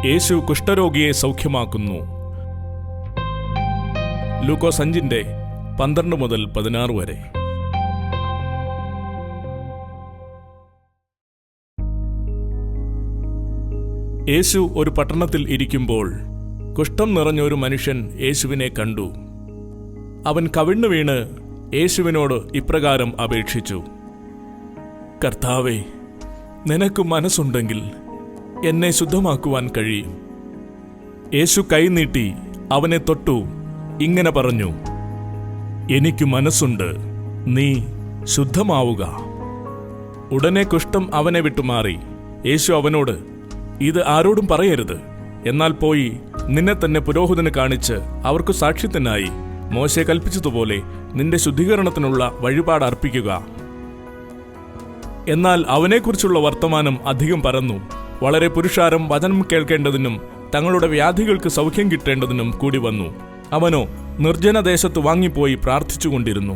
യേശു കുഷ്ഠരോഗിയെ സൗഖ്യമാക്കുന്നു. ലൂക്കോസ് 5:12 മുതൽ 16 വരെ. യേശു ഒരു പട്ടണത്തിൽ ഇരിക്കുമ്പോൾ കുഷ്ഠം നിറഞ്ഞൊരു മനുഷ്യൻ യേശുവിനെ കണ്ടു. അവൻ കവിണ്ണു വീണ് യേശുവിനോട് ഇപ്രകാരം അപേക്ഷിച്ചു: കർത്താവേ, നിനക്ക് മനസ്സുണ്ടെങ്കിൽ എന്നെ ശുദ്ധമാക്കുവാൻ കഴിയും. യേശു കൈനീട്ടി അവനെ തൊട്ടു, ഇങ്ങനെ പറഞ്ഞു: എനിക്ക് മനസ്സുണ്ട്, നീ ശുദ്ധമാവുക. ഉടനെ കുഷ്ഠം അവനെ വിട്ടുമാറി. യേശു അവനോട്: ഇത് ആരോടും പറയരുത്, എന്നാൽ പോയി നിന്നെ തന്നെ പുരോഹിതന് കാണിച്ച് അവർക്ക് സാക്ഷ്യത്തിനായി മോശെ കൽപ്പിച്ചതുപോലെ നിന്റെ ശുദ്ധീകരണത്തിനുള്ള വഴിപാട് അർപ്പിക്കുക. എന്നാൽ അവനെക്കുറിച്ചുള്ള വർത്തമാനം അധികം പരന്നു. വളരെ പുരുഷാരം വചനം കേൾക്കേണ്ടതിനും തങ്ങളുടെ വ്യാധികൾക്ക് സൗഖ്യം കിട്ടേണ്ടതിനും കൂടി വന്നു. അവനോ നിർജ്ജനദേശത്ത് വാങ്ങിപ്പോയി പ്രാർത്ഥിച്ചുകൊണ്ടിരുന്നു.